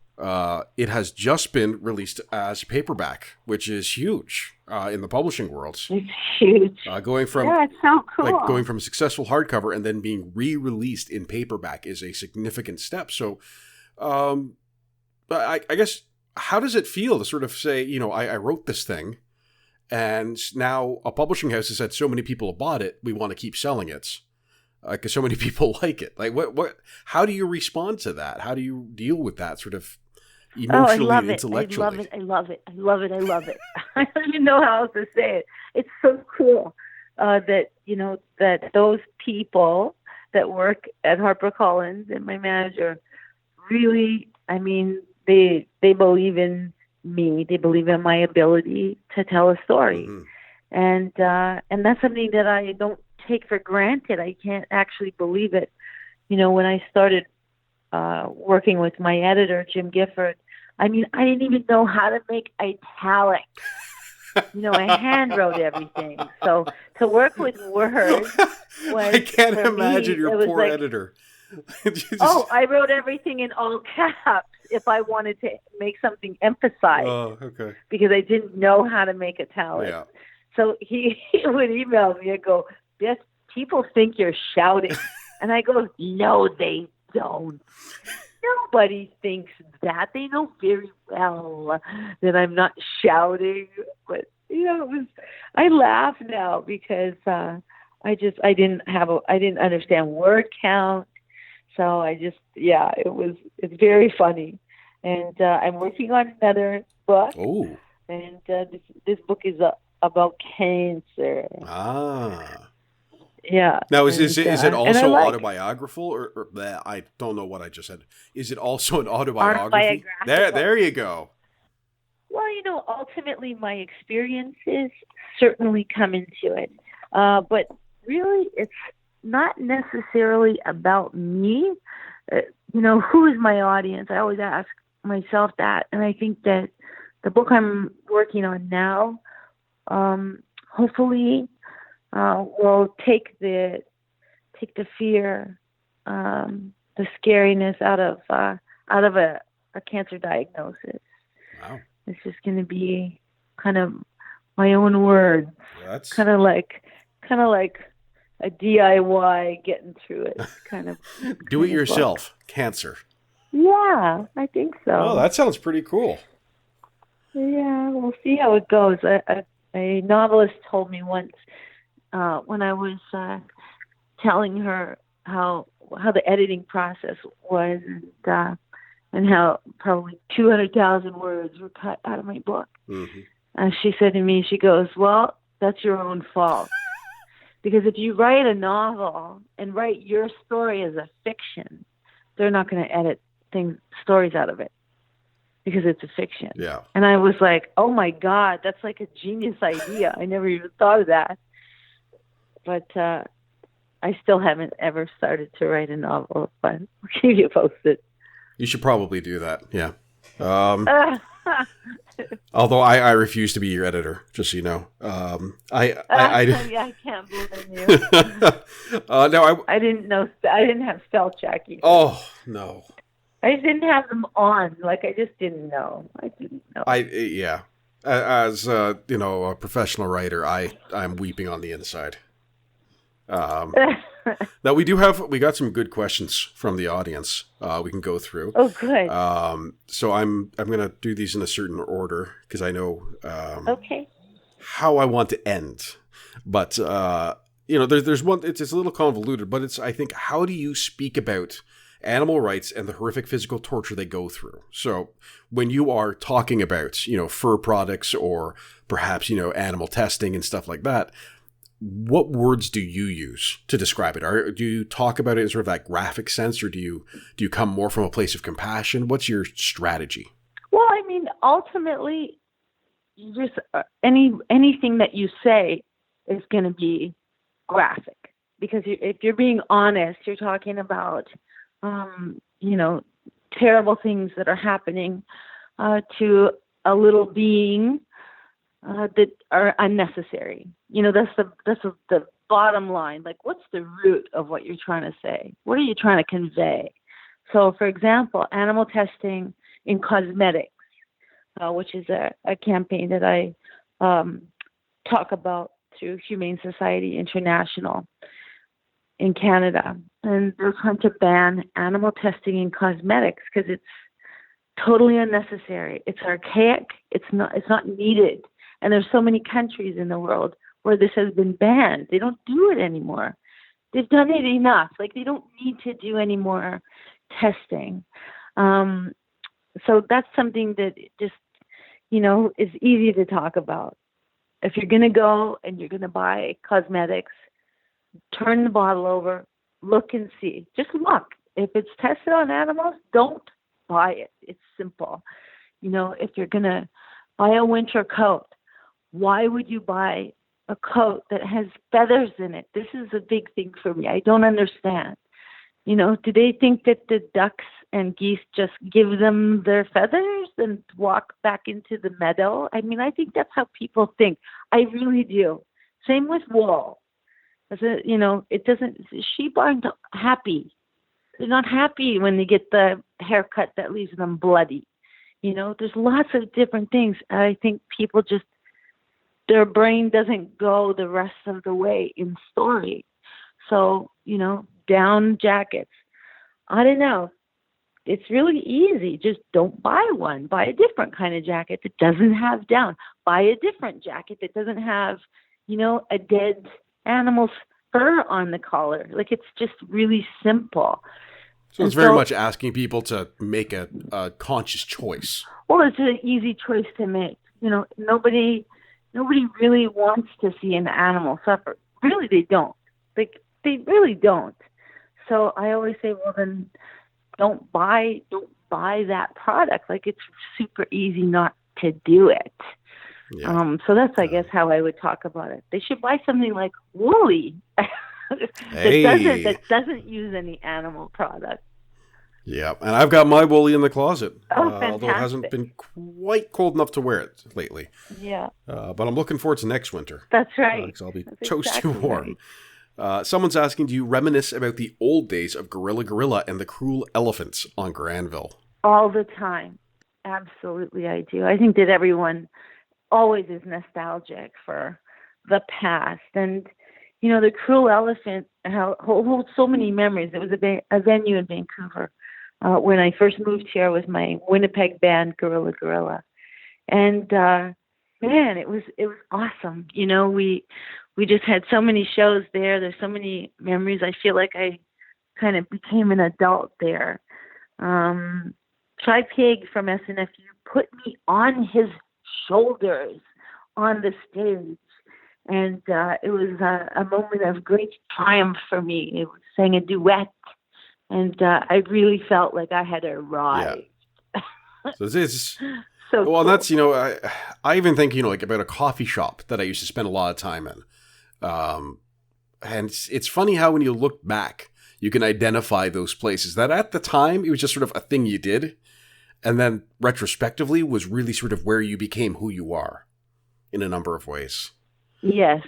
It has just been released as paperback, which is huge in the publishing world. It's huge. It's so cool. Like going from a successful hardcover and then being re-released in paperback is a significant step. So, I guess, how does it feel to sort of say, I wrote this thing, and now a publishing house has said so many people have bought it, we want to keep selling it. Because so many people like it. Like, how do you respond to that? How do you deal with that sort of emotionally and intellectually? I love it. I don't even know how else to say it. It's so cool that those people that work at HarperCollins and my manager really, they believe in me. They believe in my ability to tell a story. Mm-hmm. And that's something that I don't take for granted. I can't actually believe it. When I started working with my editor, Jim Gifford, I didn't even know how to make italics. I hand wrote everything. So to work with Word was, I can't imagine your poor editor. Oh, I wrote everything in all caps if I wanted to make something emphasized. Oh, okay. Because I didn't know how to make italics. Yeah. So he would email me and go, "Yes, people think you're shouting." And I go, "No, they don't. Nobody thinks that. They know very well that I'm not shouting." But, I laugh now because I didn't understand word count. So it's very funny. And I'm working on another book. Oh. And this book is about cancer. Ah. Yeah. Now, is it also autobiographical, or bleh, I don't know what I just said. Is it also an autobiography? There you go. Well, ultimately my experiences certainly come into it. But really, it's not necessarily about me. Who is my audience? I always ask myself that. And I think that the book I'm working on now, hopefully, will take the fear, the scariness out of a cancer diagnosis. Wow. It's just going to be kind of my own words. That's kind of like a DIY getting through it. Kind of do it yourself. Cancer. Yeah, I think so. Oh, that sounds pretty cool. Yeah, we'll see how it goes. A novelist told me once when I was telling her how the editing process was and how probably 200,000 words were cut out of my book. Mm-hmm. She said to me, she goes, "Well, that's your own fault. Because if you write a novel and write your story as a fiction, they're not going to edit stories out of it because it's a fiction." Yeah. And I was like, "Oh my God, that's like a genius idea. I never even thought of that." But I still haven't ever started to write a novel, but I'll keep you posted. You should probably do that. Yeah. Although I refuse to be your editor, just so you know. I can't blame you. No, I didn't know. I didn't have spell check either. Oh no. I just didn't have them on. Like I just didn't know. Yeah. As a professional writer, I'm weeping on the inside. Now we got some good questions from the audience. We can go through. Oh, good. So I'm gonna do these in a certain order because I know okay how I want to end. But there's one. It's a little convoluted, but I think how do you speak about animal rights and the horrific physical torture they go through? So when you are talking about fur products or perhaps animal testing and stuff like that, what words do you use to describe it? Do you talk about it in sort of that graphic sense, or do you come more from a place of compassion? What's your strategy? Well, I mean, ultimately, just anything that you say is going to be graphic because if you're being honest, you're talking about terrible things that are happening to a little being that are unnecessary. That's the bottom line. Like, what's the root of what you're trying to say? What are you trying to convey? So, for example, animal testing in cosmetics, which is a campaign that I talk about through Humane Society International in Canada. And they're trying to ban animal testing in cosmetics because it's totally unnecessary. It's archaic. It's not needed. And there's so many countries in the world where this has been banned. They don't do it anymore. They've done it enough. Like, they don't need to do any more testing. So that's something that just, is easy to talk about. If you're going to go and you're going to buy cosmetics, turn the bottle over, look and see. Just look. If it's tested on animals, don't buy it. It's simple. If you're going to buy a winter coat, why would you buy a coat that has feathers in it? This is a big thing for me. I don't understand. Do they think that the ducks and geese just give them their feathers and walk back into the meadow? I mean, I think that's how people think. I really do. Same with wool. It doesn't. Sheep aren't happy They're not happy when they get the haircut that leaves them bloody. There's lots of different things. I think people just, their brain doesn't go the rest of the way in story. So, down jackets. I don't know. It's really easy. Just don't buy one. Buy a different kind of jacket that doesn't have down. Buy a different jacket that doesn't have, a dead animal's fur on the collar. Like, it's just really simple. So it's very much asking people to make a conscious choice. Well, it's an easy choice to make. Nobody really wants to see an animal suffer. Really, they don't. They really don't. So I always say, well, then don't buy that product. Like, it's super easy not to do it. Yeah. So that's, I guess, how I would talk about it. They should buy something like Woolly that doesn't use any animal product. Yeah, and I've got my Woolly in the closet, although it hasn't been quite cold enough to wear it lately. Yeah. But I'm looking forward to next winter. That's right. Because I'll be toasty warm. Right. Someone's asking, do you reminisce about the old days of Gorilla and the cruel elephants on Granville? All the time. Absolutely, I do. I think that everyone always is nostalgic for the past. And, the cruel elephant holds so many memories. It was a venue in Vancouver. When I first moved here with my Winnipeg band, Gorilla. And, man, it was awesome. We just had so many shows there. There's so many memories. I feel like I kind of became an adult there. Try Pig from SNFU put me on his shoulders on the stage. And it was a moment of great triumph for me. It was sang a duet. And I really felt like I had arrived. Yeah. So it's so well, cool. That's, I even think, like about a coffee shop that I used to spend a lot of time in. And it's funny how when you look back, you can identify those places that at the time, it was just sort of a thing you did. And then retrospectively was really sort of where you became who you are in a number of ways. Yes.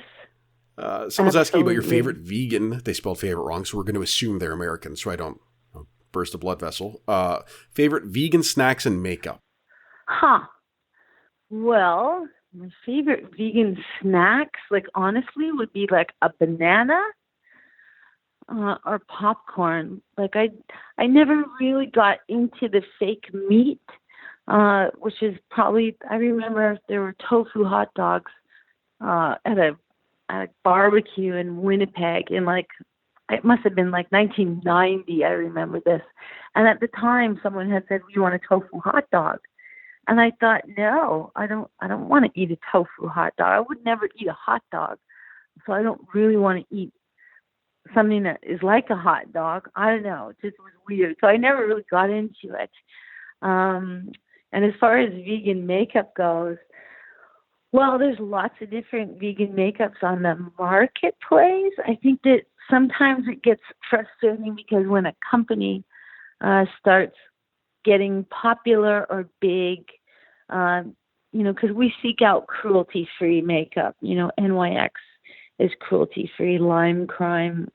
Someone's asking about your favorite vegan. They spelled favorite wrong, so we're going to assume they're American, so I don't burst a blood vessel. Favorite vegan snacks and makeup? Well, my favorite vegan snacks, honestly, would be a banana or popcorn. I never really got into the fake meat, which is probably, I remember there were tofu hot dogs at a barbecue in Winnipeg in it must have been 1990. I remember this. And at the time someone had said, "We want a tofu hot dog." And I thought, no, I don't want to eat a tofu hot dog. I would never eat a hot dog. So I don't really want to eat something that is like a hot dog. I don't know. It just was weird. So I never really got into it. And as far as vegan makeup goes, well, there's lots of different vegan makeups on the marketplace. I think that sometimes it gets frustrating because when a company starts getting popular or big, because we seek out cruelty-free makeup. NYX is cruelty-free, Lime Crime.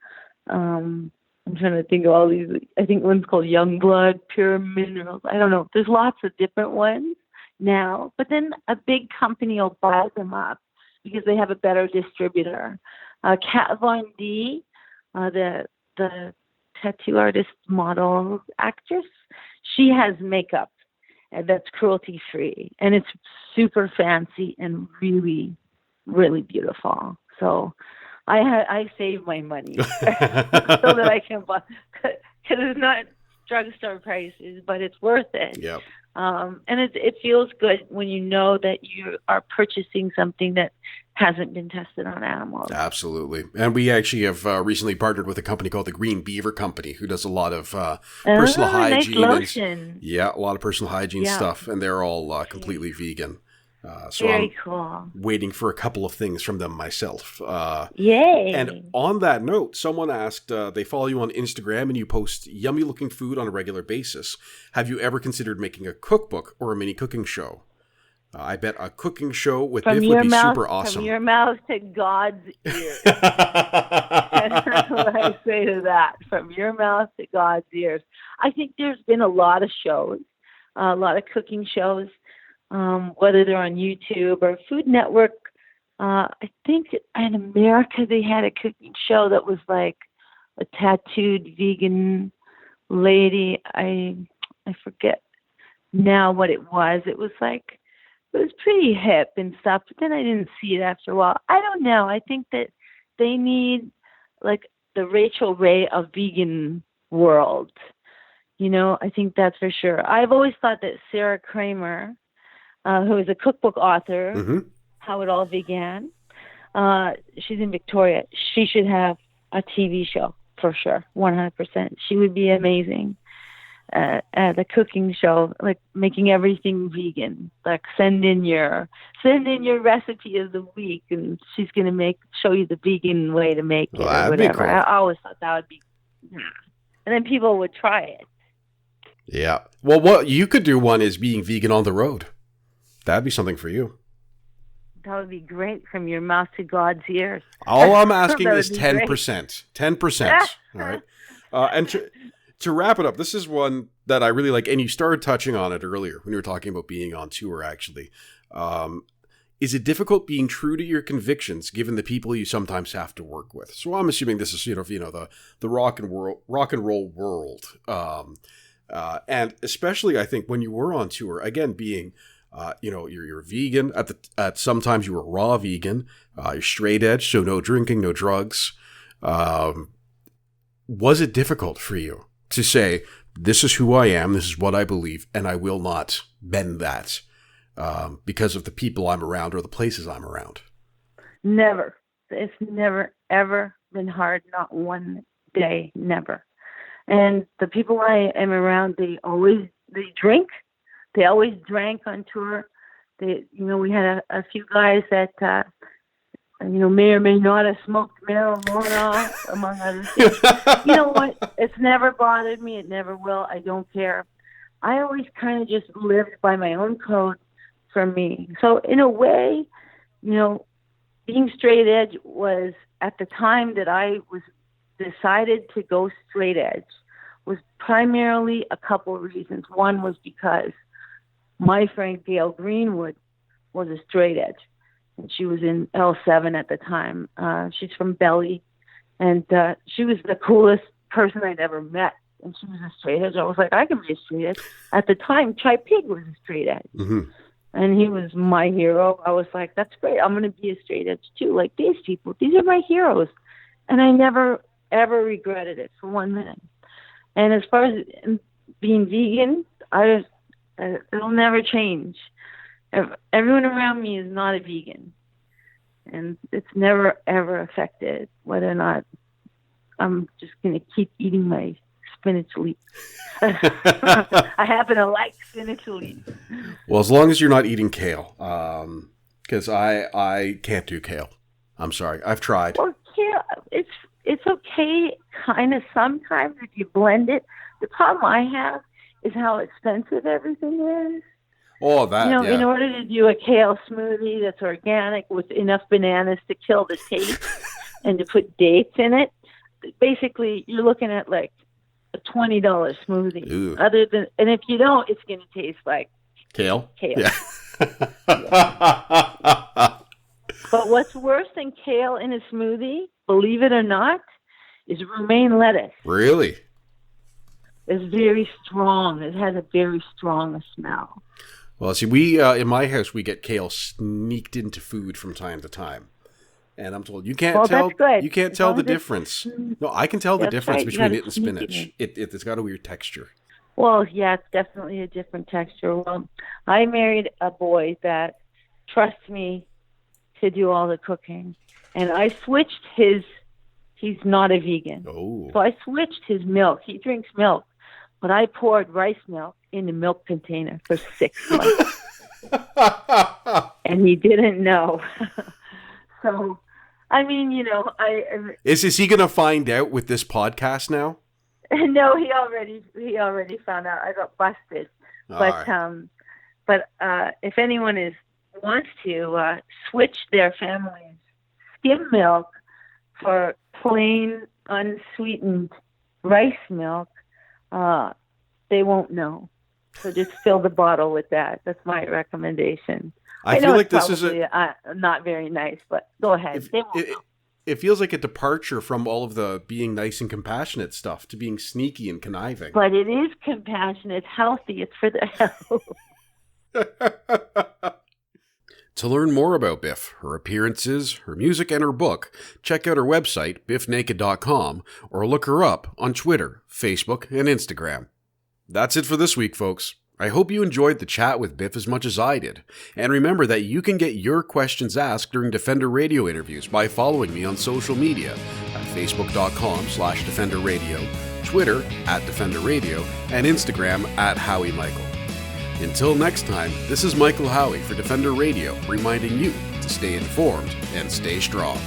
I'm trying to think of all these. I think one's called Youngblood, Pure Minerals. I don't know. There's lots of different ones now, but then a big company will buy them up because they have a better distributor. Kat Von D, the tattoo artist, model, actress, she has makeup that's cruelty free, and it's super fancy and really, really beautiful. So I save my money so that I can buy, because it's not drugstore prices, but it's worth it. Yep. And it feels good when you know that you are purchasing something that hasn't been tested on animals. Absolutely. And we actually have recently partnered with a company called the Green Beaver Company, who does a lot of personal hygiene. Nice lotion. A lot of personal hygiene stuff. And they're all completely vegan. So Very I'm cool. waiting for a couple of things from them myself. Yay. And on that note, someone asked, they follow you on Instagram and you post yummy looking food on a regular basis. Have you ever considered making a cookbook or a mini cooking show? I bet a cooking show with Bif would be super awesome. From your mouth to God's ears. That's what I say to that. From your mouth to God's ears. I think there's been a lot of shows, a lot of cooking shows, whether they're on YouTube or Food Network. I think in America they had a cooking show that was like a tattooed vegan lady. I forget now what it was. It was pretty hip and stuff, but then I didn't see it after a while. I don't know. I think that they need like the Rachel Ray of vegan world. I think that's for sure. I've always thought that Sarah Kramer, who is a cookbook author, Mm-hmm. How It All Began, she's in Victoria. She should have a TV show for sure, 100%. She would be amazing. At a cooking show, like making everything vegan. Like send in your recipe of the week, and she's gonna show you the vegan way to make it or whatever. Cool. I always thought that would be, and then people would try it. Yeah. Well, what you could do one is being vegan on the road. That'd be something for you. That would be great. From your mouth to God's ears. All I'm asking is 10%. 10%. All right. And to wrap it up, this is one that I really like, and you started touching on it earlier when you were talking about being on tour, actually. Is it difficult being true to your convictions given the people you sometimes have to work with? So I'm assuming this is, the rock and roll world. And especially, I think, when you were on tour, again, being, you're vegan. At sometimes you were raw vegan. You're straight edge, so no drinking, no drugs. Was it difficult for you to say, this is who I am, this is what I believe, and I will not bend that because of the people I'm around or the places I'm around? Never. It's never, ever been hard, not one day, never. And the people I am around, they drink. They always drank on tour. We had a few guys that, may or may not have smoked marijuana, among other things. You know what? It's never bothered me. It never will. I don't care. I always kind of just lived by my own code for me. So in a way, being straight edge was, at the time that I was decided to go straight edge, was primarily a couple of reasons. One was because my friend Gail Greenwood was a straight edge. And she was in L7 at the time. She's from Belly. And she was the coolest person I'd ever met. And she was a straight edge. I was like, I can be a straight edge. At the time, Chai Pig was a straight edge. Mm-hmm. And he was my hero. I was like, that's great. I'm going to be a straight edge too. Like these people. These are my heroes. And I never, ever regretted it for 1 minute. And as far as being vegan, it'll never change. Everyone around me is not a vegan, and it's never, ever affected whether or not I'm just going to keep eating my spinach leaf. I happen to like spinach leaf. Well, as long as you're not eating kale, because I can't do kale. I'm sorry. I've tried. Well, kale, it's okay kind of sometimes if you blend it. The problem I have is how expensive everything is. Oh, that, yeah. In order to do a kale smoothie that's organic with enough bananas to kill the taste and to put dates in it, basically you're looking at like a $20 smoothie. Ooh. And if you don't, it's going to taste like kale. Yeah. But what's worse than kale in a smoothie, believe it or not, is romaine lettuce. Really? It's very strong. It has a very strong smell. Well, see, we in my house we get kale sneaked into food from time to time, and I'm told you can't tell. That's good. You can't tell the difference. No, I can tell the difference between it and spinach. It's got a weird texture. Well, yeah, it's definitely a different texture. Well, I married a boy that trusts me to do all the cooking, and I switched his. He's not a vegan, so I switched his milk. He drinks milk, but I poured rice milk in the milk container for 6 months. And he didn't know. So, I mean, Is he going to find out with this podcast now? No, he already found out. I got busted. But if anyone is wants to switch their family's skim milk for plain, unsweetened rice milk, they won't know. So just fill the bottle with that. That's my recommendation. I feel like this is not very nice, but go ahead. It feels like a departure from all of the being nice and compassionate stuff to being sneaky and conniving. But it is compassionate. It's healthy. It's for the health. To learn more about Bif, her appearances, her music, and her book, check out her website, bifnaked.com, or look her up on Twitter, Facebook, and Instagram. That's it for this week, folks. I hope you enjoyed the chat with Bif as much as I did. And remember that you can get your questions asked during Defender Radio interviews by following me on social media at facebook.com/Defender Radio, Twitter @Defender Radio, and Instagram @Howie Michael. Until next time, this is Michael Howie for Defender Radio, reminding you to stay informed and stay strong.